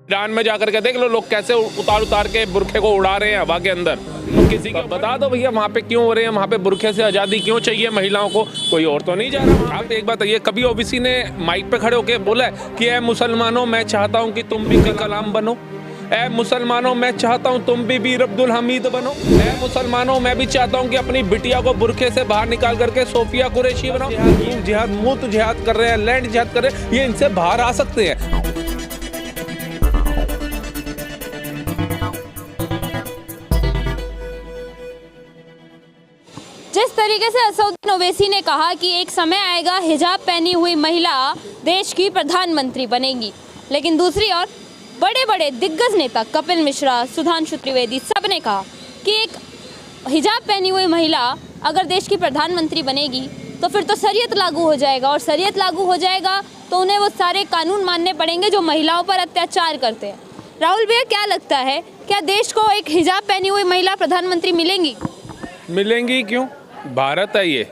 Iran में जाकर के देख लो लोग कैसे उतार उतार के बुरखे को उड़ा रहे हैं हवा के अंदर। तो किसी को बता दो भैया वहाँ पे क्यों हो रहे हैं, वहाँ पे बुरखे से आज़ादी क्यों चाहिए महिलाओं को, कोई और तो नहीं जा रहा। आप एक बात ये कभी ओबीसी ने माइक पे खड़े होकर बोला है कि ए मुसलमानों मैं चाहता हूँ कि तुम भी कलाम बनो, ए मुसलमानों मैं चाहता हूँ तुम भी बीर अब्दुल हमीद बनो, ए मुसलमानों मैं भी चाहता हूँ कि अपनी बिटिया को बुरखे से बाहर निकाल करके सोफिया कुरैशी बनाओ। जिहाद मुफ्त जिहाद कर रहे हैं, लैंड जिहाद कर रहे हैं, ये इनसे बाहर आ सकते हैं। जिस तरीके से असदुद्दीन ओवैसी ने कहा कि एक समय आएगा हिजाब पहनी हुई महिला देश की प्रधानमंत्री बनेगी, लेकिन दूसरी ओर बड़े बड़े दिग्गज नेता कपिल मिश्रा, सुधांशु त्रिवेदी सब ने कहा कि एक हिजाब पहनी हुई महिला अगर देश की प्रधानमंत्री बनेगी तो फिर तो शरीयत लागू हो जाएगा, और शरीयत लागू हो जाएगा तो उन्हें वो सारे कानून मानने पड़ेंगे जो महिलाओं पर अत्याचार करते हैं। राहुल भैया, क्या लगता है, क्या देश को एक हिजाब पहनी हुई महिला प्रधानमंत्री मिलेंगी? क्यों? भारत है ये,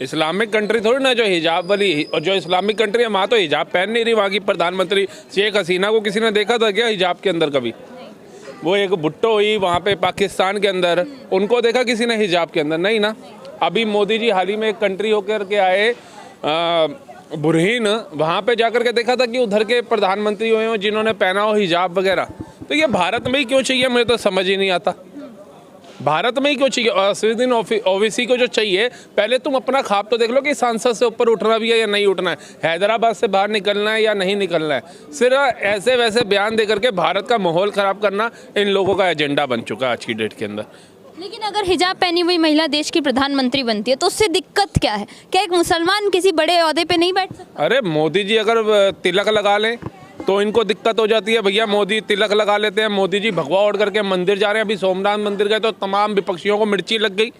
इस्लामिक कंट्री थोड़ी ना जो हिजाब वाली, और जो इस्लामिक कंट्री है वहाँ तो हिजाब पहन नहीं रही। वहाँ की प्रधानमंत्री शेख हसीना को किसी ने देखा था क्या हिजाब के अंदर कभी? वो एक भुट्टो हुई वहाँ पे पाकिस्तान के अंदर, उनको देखा किसी ने हिजाब के अंदर? नहीं ना। अभी मोदी जी हाल ही में एक कंट्री होकर के आए बुरहीन, वहाँ पे जाकर के देखा था कि उधर के प्रधानमंत्री हुए हो जिन्होंने पहना हो हिजाब वगैरह। तो ये भारत में ही क्यों चाहिए, मुझे तो समझ ही नहीं आता। भारत में ही क्यों चाहिए? असदुद्दीन ओवैसी को जो चाहिए, पहले तुम अपना ख्वाब तो देख लो कि सांसद से ऊपर उठना भी है या नहीं उठना है, हैदराबाद से बाहर निकलना है या नहीं निकलना है। सिर्फ ऐसे वैसे बयान दे करके भारत का माहौल ख़राब करना इन लोगों का एजेंडा बन चुका है आज की डेट के अंदर। लेकिन अगर हिजाब पहनी हुई महिला देश की प्रधानमंत्री बनती है तो उससे दिक्कत क्या है? क्या एक मुसलमान किसी बड़े ओहदे पे नहीं बैठ सकता? अरे मोदी जी अगर तिलक लगा लें तो इनको दिक्कत हो जाती है। भैया मोदी तिलक लगा लेते हैं, मोदी जी भगवा ओढ़ करके मंदिर जा रहे हैं, अभी सोमनाथ मंदिर गए तो तमाम विपक्षियों को मिर्ची लग गई।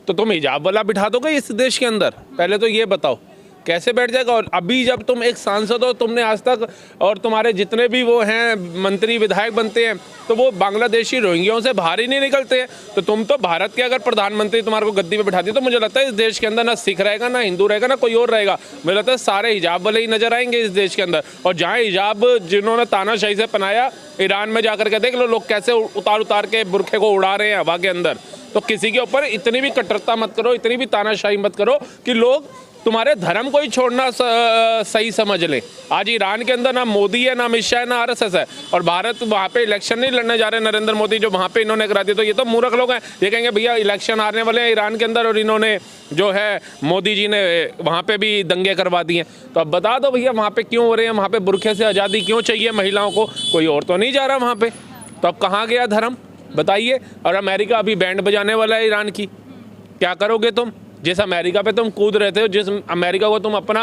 तो तुम हिजाब वाला बिठा दोगे इस देश के अंदर? पहले तो ये बताओ कैसे बैठ जाएगा। और अभी जब तुम एक सांसद हो, तुमने आज तक, और तुम्हारे जितने भी वो हैं मंत्री विधायक बनते हैं तो वो बांग्लादेशी रोहिंग्याओं से बाहर ही नहीं निकलते हैं। तो तुम तो भारत के अगर प्रधानमंत्री तुम्हारे को गद्दी पे बिठा दी तो मुझे लगता है इस देश के अंदर ना सिख रहेगा, ना हिंदू रहेगा, ना कोई और रहेगा। मुझे लगता है सारे हिजाब वाले ही नजर आएंगे इस देश के अंदर। और जहाँ हिजाब जिन्होंने तानाशाही से पहनाया, ईरान में जाकर के देख लो लोग कैसे उतार उतार के बुरखे को उड़ा रहे हैं हवा के अंदर। तो किसी के ऊपर इतनी भी कट्टरता मत करो, इतनी भी तानाशाही मत करो कि लोग तुम्हारे धर्म को ही छोड़ना सही समझ ले। आज ईरान के अंदर ना मोदी है, ना अमित शाह है, ना आरएसएस है, और भारत वहाँ पे इलेक्शन नहीं लड़ने जा रहे नरेंद्र मोदी, जो वहाँ पे इन्होंने करा दिया। तो ये तो मूर्ख लोग हैं, ये कहेंगे भैया इलेक्शन हारने वाले हैं ईरान के अंदर और इन्होंने जो है मोदी जी ने वहाँ पे भी दंगे करवा दिए। तो अब बता दो भैया वहाँ पे क्यों हो रहे हैं, वहाँ पे बुरखे से आज़ादी क्यों चाहिए महिलाओं को, कोई और तो नहीं जा रहा वहाँ पे। तो अब कहाँ गया धर्म, बताइए। और अमेरिका अभी बैंड बजाने वाला है ईरान की, क्या करोगे तुम? जिस अमेरिका पे तुम कूद रहे थे, जिस अमेरिका को तुम अपना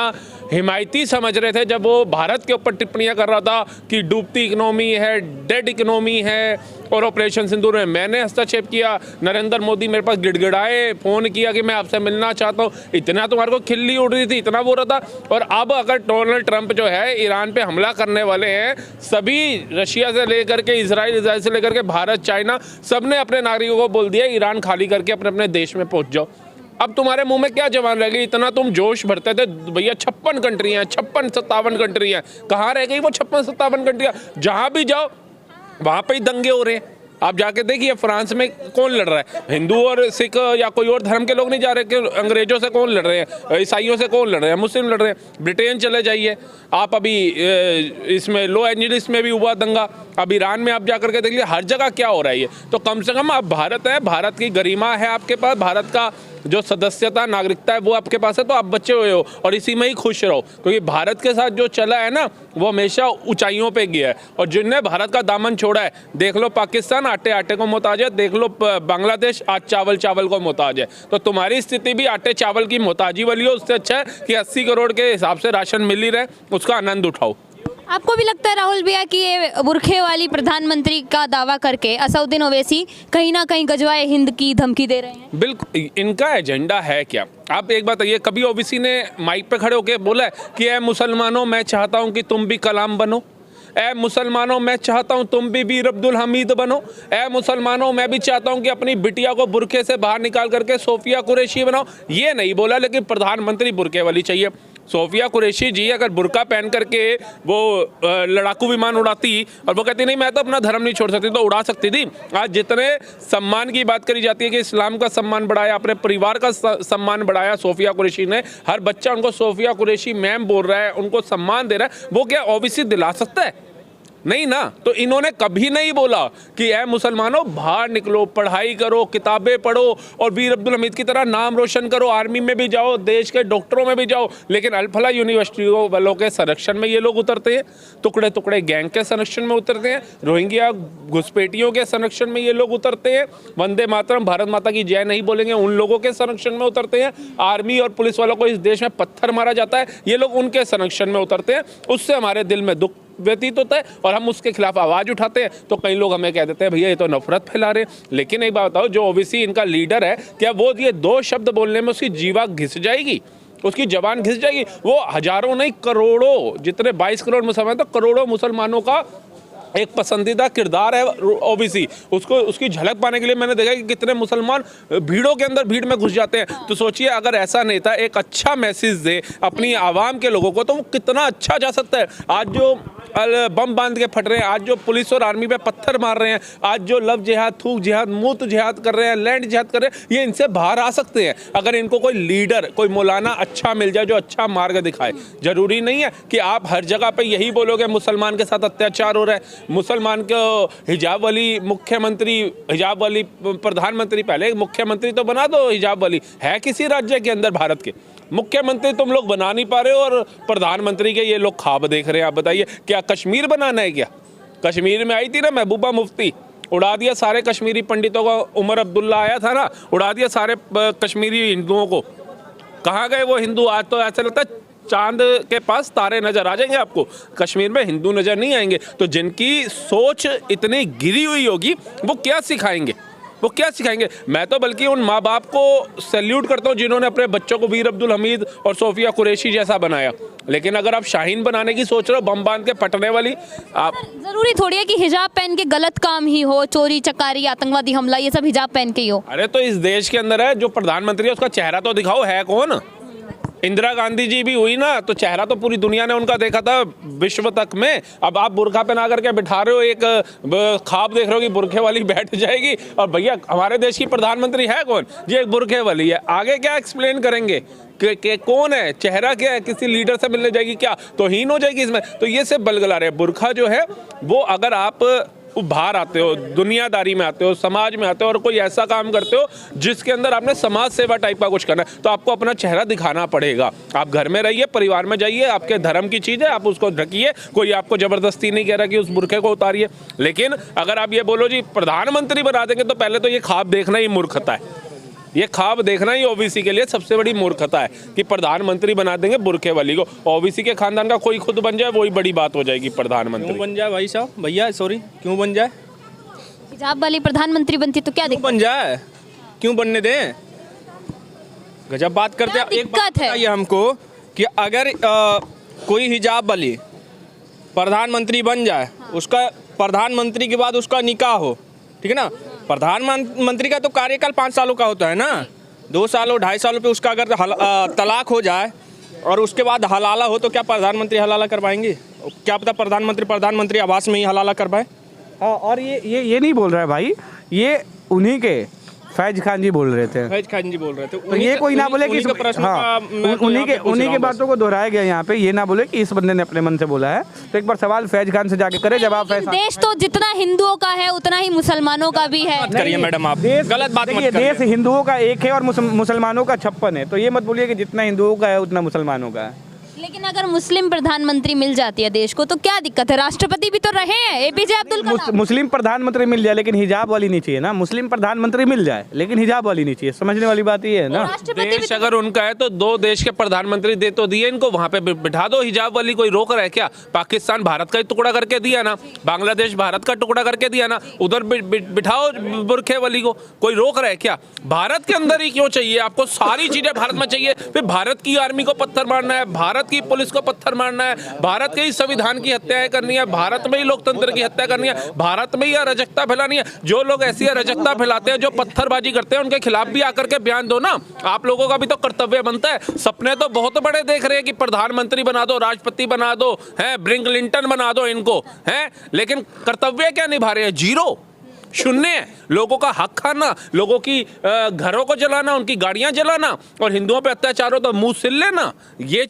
हिमायती समझ रहे थे जब वो भारत के ऊपर टिप्पणियां कर रहा था कि डूबती इकोनॉमी है, डेड इकोनॉमी है, और ऑपरेशन सिंदूर में मैंने हस्तक्षेप किया, नरेंद्र मोदी मेरे पास गिड़गिड़ाए, फ़ोन किया कि मैं आपसे मिलना चाहता हूँ, इतना तुम्हारे को खिल्ली उड़ रही थी, इतना वो रहा था। और अब अगर डोनाल्ड ट्रंप जो है ईरान पे हमला करने वाले हैं, सभी रशिया से लेकर के इजराइल से लेकर के भारत, चाइना, सब ने अपने नागरिकों को बोल दिया ईरान खाली करके अपने अपने देश में पहुँच जाओ। अब तुम्हारे मुंह में क्या जबान रह गई? इतना तुम जोश भरते थे भैया, 56 कंट्रियाँ, 56-57 कंट्रियाँ, कहाँ रह गई वो 56-57 कंट्रियाँ? जहाँ भी जाओ वहाँ पे ही दंगे हो रहे हैं। आप जाके देखिए फ्रांस में कौन लड़ रहा है, हिंदू और सिख या कोई और धर्म के लोग नहीं जा रहे, कि अंग्रेजों से कौन लड़ रहे हैं, ईसाइयों से कौन लड़ रहे हैं, मुस्लिम लड़ रहे हैं। ब्रिटेन चले जाइए आप, अभी इसमें लॉस एंजलिस में भी हुआ दंगा, अब ईरान में आप जाकर के देखिए, हर जगह क्या हो रहा है ये। तो कम से कम आप भारत है, भारत की गरिमा है आपके पास, भारत का जो सदस्यता नागरिकता है वो आपके पास है, तो आप बचे हुए हो और इसी में ही खुश रहो। क्योंकि भारत के साथ जो चला है ना वो हमेशा ऊंचाइयों पे गया है, और जिनने भारत का दामन छोड़ा है, देख लो पाकिस्तान आटे आटे को मोहताज है, देख लो बांग्लादेश आज चावल चावल को मोहताज है। तो तुम्हारी स्थिति भी आटे चावल की मोहताजी वाली हो, उससे अच्छा है कि 80 करोड़ के हिसाब से राशन मिल ही रहे, उसका आनंद उठाओ। आपको भी लगता है राहुल भैया कि ये बुरखे वाली प्रधानमंत्री का दावा करके असदुद्दीन ओवैसी कहीं ना कहीं गजवाए हिंद की धमकी दे रहे हैं? बिल्कुल, इनका एजेंडा है क्या? आप एक बात ये कभी ओबीसी ने माइक पे खड़े होकर बोला है कि ए मुसलमानों मैं चाहता हूँ कि तुम भी कलाम बनो, ए मुसलमानों मैं चाहता हूँ तुम भी बीर अब्दुल हमीद बनो, ए मुसलमानों मैं भी चाहता हूँ कि अपनी बिटिया को बुरखे से बाहर निकाल करके सोफिया कुरैशी बनाओ? ये नहीं बोला, लेकिन प्रधानमंत्री बुरखे वाली चाहिए। सोफिया कुरैशी जी अगर बुर्का पहन करके वो लड़ाकू विमान उड़ाती और वो कहती नहीं मैं तो अपना धर्म नहीं छोड़ सकती, तो उड़ा सकती थी। आज जितने सम्मान की बात करी जाती है कि इस्लाम का सम्मान बढ़ाया, अपने परिवार का सम्मान बढ़ाया सोफिया कुरैशी ने, हर बच्चा उनको सोफिया कुरैशी मैम बोल रहा है, उनको सम्मान दे रहा है, वो क्या ओबीसी दिला सकता है? नहीं ना। तो इन्होंने कभी नहीं बोला कि ऐ मुसलमानों बाहर निकलो, पढ़ाई करो, किताबें पढ़ो और वीर अब्दुल हमीद की तरह नाम रोशन करो, आर्मी में भी जाओ, देश के डॉक्टरों में भी जाओ। लेकिन अल-फलाह यूनिवर्सिटी वालों के संरक्षण में ये लोग उतरते हैं, टुकड़े टुकड़े गैंग के संरक्षण में उतरते हैं, रोहिंग्या घुसपैठियों के संरक्षण में ये लोग उतरते हैं, वंदे मातरम भारत माता की जय नहीं बोलेंगे उन लोगों के संरक्षण में उतरते हैं, आर्मी और पुलिस वालों को इस देश में पत्थर मारा जाता है, ये लोग उनके संरक्षण में उतरते हैं। उससे हमारे दिल में दुख व्यतीत होता है और हम उसके खिलाफ आवाज़ उठाते हैं। तो कई लोग हमें कह देते हैं भैया ये तो नफरत फैला रहे हैं। लेकिन एक बात बताओ, जो ओबीसी इनका लीडर है, क्या वो ये 2 शब्द बोलने में उसकी जीवा घिस जाएगी, उसकी जबान घिस जाएगी? वो हजारों नहीं करोड़ों, जितने 22 करोड़ मुसलमान, तो करोड़ों मुसलमानों का एक पसंदीदा किरदार है ओबीसी। उसको उसकी झलक पाने के लिए मैंने देखा कि कितने मुसलमान भीड़ों के अंदर भीड़ में घुस जाते हैं। तो सोचिए अगर ऐसा नेता एक अच्छा मैसेज दे अपनी आवाम के लोगों को, तो वो कितना अच्छा जा सकता है। आज जो बम बांध के फट रहे हैं, आज जो पुलिस और आर्मी पे पत्थर मार रहे हैं, आज जो लव जिहाद, थूक जिहाद, मूत जिहाद कर रहे हैं, लैंड जिहाद कर रहे हैं, ये इनसे बाहर आ सकते हैं अगर इनको कोई लीडर, कोई मौलाना अच्छा मिल जाए जो अच्छा मार्ग दिखाए। जरूरी नहीं है कि आप हर जगह पे यही बोलोगे मुसलमान के साथ अत्याचार हो रहा है, मुसलमान को हिजाब वाली मुख्यमंत्री, हिजाब वाली प्रधानमंत्री, पहले मुख्यमंत्री तो बना दो हिजाब वाली। है किसी राज्य के अंदर भारत के मुख्यमंत्री तुम लोग बना नहीं पा रहे हो और प्रधानमंत्री के ये लोग ख्वाब देख रहे हैं। आप बताइए क्या कश्मीर बनाना है? क्या कश्मीर में आई थी ना महबूबा मुफ्ती, उड़ा दिया सारे कश्मीरी पंडितों को। उमर अब्दुल्ला आया था ना, उड़ा दिया सारे कश्मीरी हिंदुओं को। कहाँ गए वो हिंदू? आज तो ऐसा लगता है चांद के पास तारे नजर आ जाएंगे आपको, कश्मीर में हिंदू नजर नहीं आएंगे। तो जिनकी सोच इतनी गिरी हुई होगी वो क्या सिखाएंगे, वो क्या सिखाएंगे? मैं तो बल्कि उन माँ बाप को सैल्यूट करता हूँ जिन्होंने अपने बच्चों को वीर अब्दुल हमीद और सोफिया कुरैशी जैसा बनाया। लेकिन अगर आप शाहीन बनाने की सोच रहे हो, बम बांध के फटने वाली, आप जरूरी थोड़ी है कि हिजाब पहन के गलत काम ही हो, चोरी चकारी, आतंकवादी हमला, ये सब हिजाब पहन के ही हो। अरे तो इस देश के अंदर है जो प्रधानमंत्री है उसका चेहरा तो दिखाओ, है कौन? इंदिरा गांधी जी भी हुई ना, तो चेहरा तो पूरी दुनिया ने उनका देखा था विश्व तक में। अब आप बुर्का पहना करके बिठा रहे हो, एक ख्वाब देख रहे हो कि बुरखे वाली बैठ जाएगी, और भैया हमारे देश की प्रधानमंत्री है कौन जी? एक बुरखे वाली है। आगे क्या एक्सप्लेन करेंगे कि कौन है, चेहरा क्या है, किसी लीडर से मिलने जाएगी क्या? तो हीन हो जाएगी इसमें। तो ये सब बलगला रहे। बुरखा जो है वो, अगर आप बाहर आते हो, दुनियादारी में आते हो, समाज में आते हो और कोई ऐसा काम करते हो जिसके अंदर आपने समाज सेवा टाइप का कुछ करना है, तो आपको अपना चेहरा दिखाना पड़ेगा। आप घर में रहिए, परिवार में जाइए, आपके धर्म की चीज़ है, आप उसको ढकिए, कोई आपको ज़बरदस्ती नहीं कह रहा कि उस बुरखे को उतारिए। लेकिन अगर आप ये बोलो जी प्रधानमंत्री बना देंगे, तो पहले तो ये ख्वाब देखना ही मूर्खता है। ये ख्वाब देखना ही ओबीसी के लिए सबसे बड़ी मूर्खता है कि प्रधानमंत्री बना देंगे बुरखे वाली को। ओबीसी के खानदान का कोई खुद बन जाए, वही बड़ी बात हो जाएगी प्रधानमंत्री। क्यों बन जाए भाई साहब, भैया सॉरी, क्यों बन जाए? हिजाब वाली प्रधानमंत्री बनती तो क्या क्यों बन जाए, क्यों बनने दें? गजब बात करते हैं। एक बात बताइए हमको कि अगर कोई हिजाब वाली प्रधानमंत्री बन जाए, उसका प्रधानमंत्री के बाद उसका निकाह हो, ठीक है ना? प्रधानमंत्री का तो कार्यकाल 5 सालों का होता है ना, 2 सालों 2.5 सालों पे उसका अगर तलाक हो जाए और उसके बाद हलाला हो, तो क्या प्रधानमंत्री हलाला करवाएंगे? क्या पता प्रधानमंत्री आवास में ही हलाला करवाए। हाँ, और ये नहीं बोल रहा है भाई, ये उन्हीं के फैज खान जी बोल रहे थे। फैज खान जी बोल रहे थे। तो ये कोई ना बोले कि हाँ, उन्हीं के बातों को दोहराया गया यहाँ पे। ये ना बोले कि इस बंदे ने अपने मन से बोला है। तो एक बार सवाल फैज खान से जाके करे, जवाब फैज। देश तो जितना हिंदुओं का है उतना ही मुसलमानों का भी है। करिए मैडम, आप गलत बात मत करिए। देश हिंदुओं का 1 है और मुसलमानों का 56 है। तो ये मत बोलिए कि जितना हिंदुओं का है उतना मुसलमानों का है। लेकिन अगर मुस्लिम प्रधानमंत्री मिल जाती है देश को तो क्या दिक्कत है? राष्ट्रपति भी तो रहे हैं, एपीजे अब्दुल कलाम। मुस्लिम प्रधानमंत्री मिल जाए लेकिन हिजाब वाली नहीं चाहिए ना। मुस्लिम प्रधानमंत्री मिल जाए लेकिन हिजाब वाली नहीं चाहिए। समझने वाली बात ये है ना। देश अगर उनका है तो 2 देश के प्रधानमंत्री दे तो दिए इनको, वहां पे बिठा दो। हिजाब वाली कोई रोक रहा है क्या? पाकिस्तान भारत का ही टुकड़ा करके दिया ना, बांग्लादेश भारत का टुकड़ा करके दिया ना, उधर बिठाओ बुरखे वाली को। कोई रोक रहा है क्या? भारत के अंदर ही क्यों चाहिए आपको? सारी चीजें भारत में चाहिए, फिर भारत की आर्मी को पत्थर मारना है, भारत भारत की पुलिस को पत्थर मारना है, भारत के ही संविधान की हत्याएं करनी है, भारत में ही लोकतंत्र की हत्या करनी है, भारत में ही अराजकता फैलानी है। जो लोग ऐसी अराजकता फैलाते हैं, जो पत्थरबाजी करते हैं, उनके खिलाफ भी आकर के बयान दो ना। आप लोगों का भी तो कर्तव्य बनता है। सपने तो बहुत बड़े देख रहे हैं कि प्रधानमंत्री बना दो, राष्ट्रपति बना दो, हैं ब्रिंकलिंटन बना दो इनको, हैं, लेकिन कर्तव्य क्या निभा रहे हैं? जीरो, शून्य है। लोगों का हक खाना, लोगों की घरों को जलाना, उनकी गाड़ियां जलाना और हिंदुओं पे अत्याचार हो तो मुंह सिल लेना, ये